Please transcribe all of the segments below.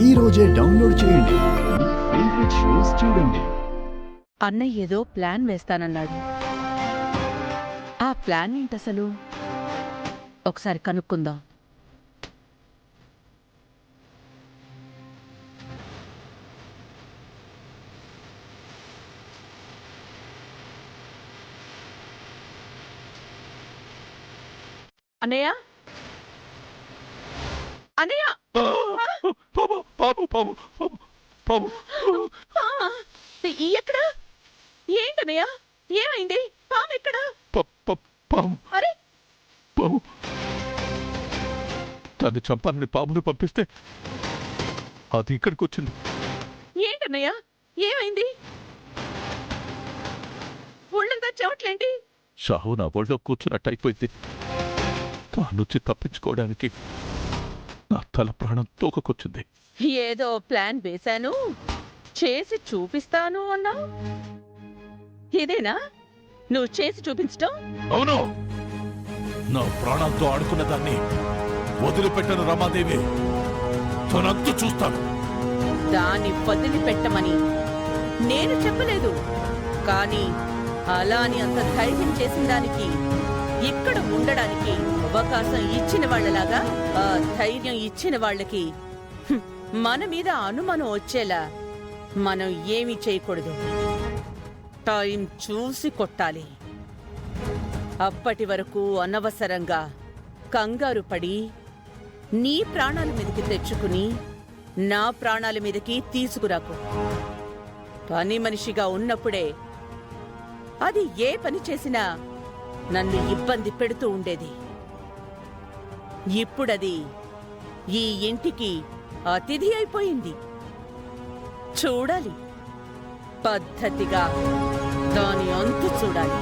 ఈ రోజే డౌన్లోడ్ చేయండి. మీ ఫేవరెట్ షోస్ చూడండి. అన్నయ్య ఏదో ప్లాన్ వేస్తానన్నాడు. ఆ ప్లాన్ ఏంటసలు? ఒకసారి కనుక్కుందాం. అన్నయ్య, అన్నయ్య, ఎక్కడ? ఏంటన్నయ్య, ఏమైంది? పాము ఎక్కడ? అరే, తను చంపాలని పామును పంపిస్తే అది ఇక్కడికి వచ్చింది. ఏంటన్నయ్య, ఏమైంది? ఒళ్ళంతా చెవట్లేంటి? షాహు నా ఒళ్ళో కూర్చున్నట్టు అయిపోయింది. తానుంచి తప్పించుకోవడానికి నా తల ప్రాణం తోకకొచ్చింది. ఏదో ప్లాన్ వేశాను, చేసి చూపిస్తాను అన్నా. ఇదేనా నువ్వు చేసి చూపించటం? అవును, నా ప్రాణంతో ఆడుకున్న దాన్ని వదిలిపెట్టను రమాదేవి. తనంతా చూస్తాను. దాన్ని వదిలిపెట్టమని నేను చెప్పలేదు, కానీ అలా అని అంత ధైర్యం చేసిన దానికి ఇక్కడ ఉండడానికి అవకాశం ఇచ్చిన వాళ్ళలాగా ఆ ధైర్యం ఇచ్చిన వాళ్ళకి మన మీద అనుమానం వచ్చేలా మనం ఏమీ చేయకూడదు. టైం చూసి కొట్టాలి. అప్పటి వరకు అనవసరంగా కంగారు పడి నీ ప్రాణాల మీదకి తెచ్చుకుని నా ప్రాణాల మీదకి తీసుకురాకు. పని మనిషిగా ఉన్నప్పుడే అది ఏ పని చేసినా నన్ను ఇబ్బంది పెడుతూ ఉండేది. ఇప్పుడది ఈ ఇంటికి అతిథి అయిపోయింది. చూడాలి, పద్ధతిగా దాని అంతు చూడాలి.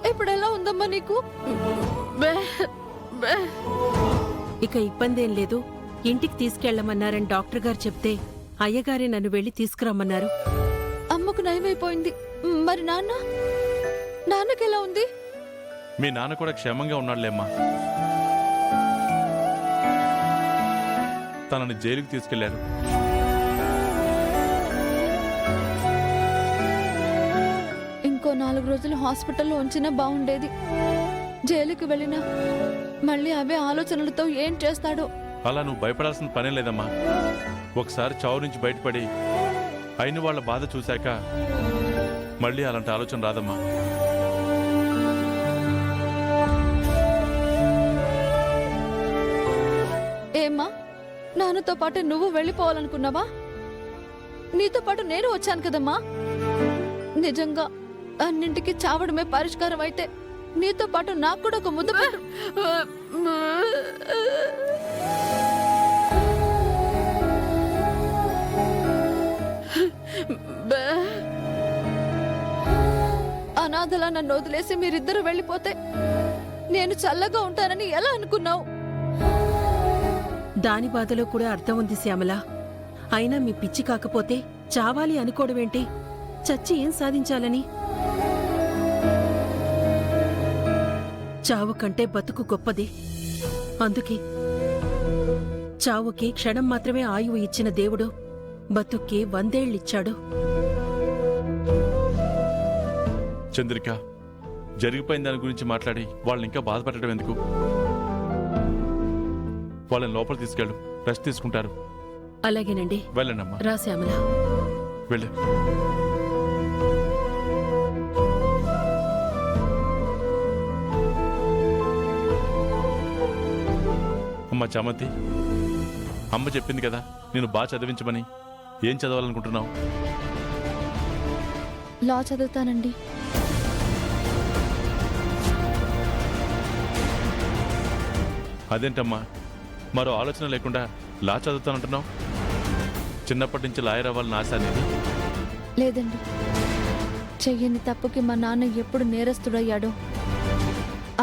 ఇప్పుడెలా ఉందమ్మా నీకు? ఇక ఇబ్బందేం లేదు. ఇంటికి తీసుకెళ్లమన్నారని డాక్టర్ గారు చెప్తే అయ్యగారే నన్ను వెళ్లి తీసుకురమ్మన్నారు. అమ్మకు నయమైపోయింది. మరి నాన్నకెలా ఉంది? మీ నాన్న కూడా క్షేమంగా ఉన్నాడులేమ్మా. తనని జైలుకి తీసుకెళ్లారు. ఇంకో 4 రోజులు హాస్పిటల్లో ఉంచినా బాగుండేది. జైలుకి వెళ్ళినా మళ్ళీ అవే ఆలోచనలతో ఏం చేస్తాడో. అలా నువ్వు భయపడాల్సిన పనే లేదమ్మా. ఒకసారి చావు నుంచి బయటపడి అయిన వాళ్ళ బాధ చూశాక మళ్ళీ అలాంటి ఆలోచన రాదమ్మా. ఏమ్మా, నాన్నతో పాటు నువ్వు వెళ్ళిపోవాలనుకున్నావా? నీతో పాటు నేను వచ్చాను కదమ్మా. నిజంగా అన్నింటికి చావడమే పరిష్కారం అయితే నీతో పాటు నాకు కూడా ఒక ముద్ద పెట్టు. అనాథలా నన్ను వదిలేసి మీరిద్దరూ వెళ్ళిపోతే నేను చల్లగా ఉంటానని ఎలా అనుకున్నావు? దాని బాధలో కూడా అర్థం ఉంది శ్యామల. అయినా మీ పిచ్చి కాకపోతే చావాలి అనుకోవడమేంటి? చచ్చి ఏం సాధించాలని? చావు కంటే బతుకు గొప్పది. అందుకే చావుకి క్షణం మాత్రమే ఆయువు ఇచ్చిన దేవుడు బతుక్కి 100 ఏళ్ళిచ్చాడు. చంద్రిక, జరిగిపోయిన దాని గురించి మాట్లాడి వాళ్ళని ఇంకా బాధపెట్టడం ఎందుకు? వాళ్ళని లోపల తీసుకెళ్ళు, రెస్ట్ తీసుకుంటారు. అలాగేనండి. వెళ్ళండి అమ్మా, రా శ్యామల. వెళ్ళు. అమ్మ చామంతి, అమ్మ చెప్పింది కదా నేను బాగా చదివించమని. ఏం చదవాలనుకుంటున్నావు? లా చదువుతానండి. అదేంటమ్మా, మరో ఆలోచన లేకుండా లా చదువుతానంటున్నావు? చిన్నప్పటి నుంచి లాయర్ అవ్వాలని ఆశ అనేది? లేదండి, చెయ్యని తప్పుకి మా నాన్న ఎప్పుడు నేరస్తుడయ్యాడో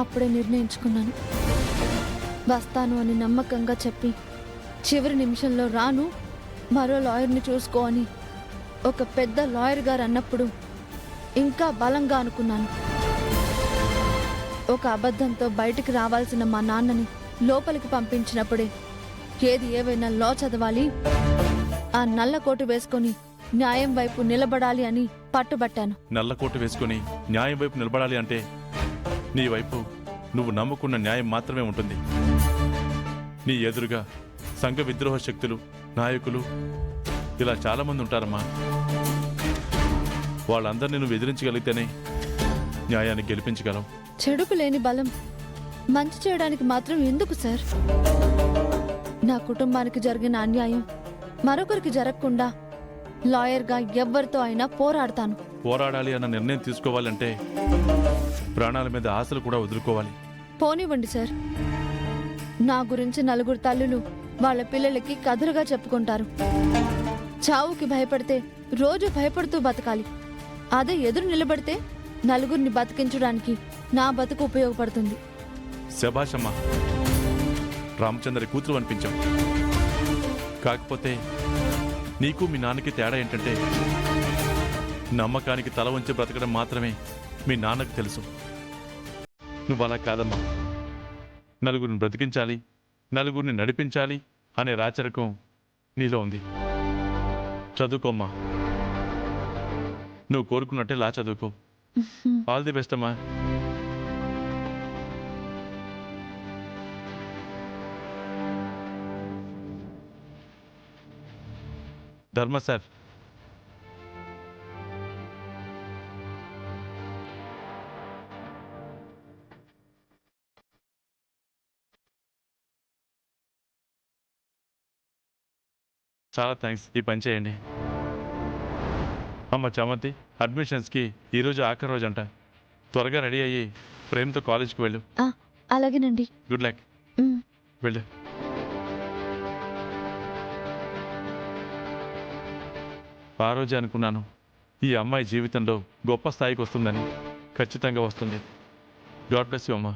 అప్పుడే నిర్ణయించుకున్నాను. వస్తాను అని నమ్మకంగా చెప్పి చివరి నిమిషంలో రాను, మరో లాయర్ని చూసుకో అని ఒక పెద్ద లాయర్ గారు అన్నప్పుడు ఇంకా బలంగా అనుకున్నాను. ఒక అబద్ధంతో బయటికి రావాల్సిన మా నాన్నని లోపలికి పంపించినప్పుడే ఏది ఏవైనా లా చదవాలి, ఆ నల్ల కోటు వేసుకొని న్యాయం వైపు నిలబడాలి అని పట్టుబట్టాను. నల్ల కోటు వేసుకుని న్యాయం వైపు నిలబడాలి అంటే నీ వైపు నువ్వు నమ్ముకున్న న్యాయం మాత్రమే ఉంటుంది. నీ ఎదురుగా సంఘ విద్రోహ శక్తులు, నాయకులు ఇలా చాలామంది ఉంటారమ్మా. వాళ్ళందరినీ నువ్వు ఎదిరించగలిగితేనే న్యాయాన్ని గెలిపించగలవు. చెడుకు లేని బలం మంచి చేయడానికి మాత్రం ఎందుకు సార్? నా కుటుంబానికి జరిగిన అన్యాయం మరొకరికి జరగకుండా లాయర్గా ఎవ్వరితో అయినా పోరాడతాను. పోరాడాలి అన్న నిర్ణయం తీసుకోవాలంటే ప్రాణాల మీద ఆశలు కూడా వదులుకోవాలి. పోనివ్వండి సార్, నా గురించి నలుగురు తల్లులు వాళ్ళ పిల్లలకి కథలుగా చెప్పుకుంటారు. చావుకి భయపడితే రోజు భయపడుతూ బతకాలి, అదే ఎదురు నిలబడితే నలుగురిని బతికించడానికి నా బతుకు ఉపయోగపడుతుంది. శభాషమ్మా, రామచంద్ర కూతురు అనిపించావు. కాకపోతే నీకు మీ నాన్నకి తేడా ఏంటంటే నమ్మకానికి తల వంచి బ్రతకడం మాత్రమే మీ నాన్నకు తెలుసు. నువ్వు అలా కాదమ్మా. నలుగురిని బ్రతికించాలి, నలుగురిని నడిపించాలి అనే రాచరికం నీలో ఉంది. చదువుకోమ్మా, నువ్వు కోరుకున్నట్టే లా చదువుకో. ఆల్ ది బెస్ట్ అమ్మా. ధర్మ సార్, చాలా థ్యాంక్స్. ఈ పని చేయండి. అమ్మ చామంతి, అడ్మిషన్స్కి ఈరోజు ఆఖరి రోజు అంట. త్వరగా రెడీ అయ్యి ప్రేమ్తో కాలేజ్కి వెళ్ళు. అలాగేనండి. Good luck. వెళ్ళు. ఆ రోజే అనుకున్నాను ఈ అమ్మాయి జీవితంలో గొప్ప స్థాయికి వస్తుందని. ఖచ్చితంగా వస్తుంది. గాడ్ బ్లెస్ యూ అమ్మా.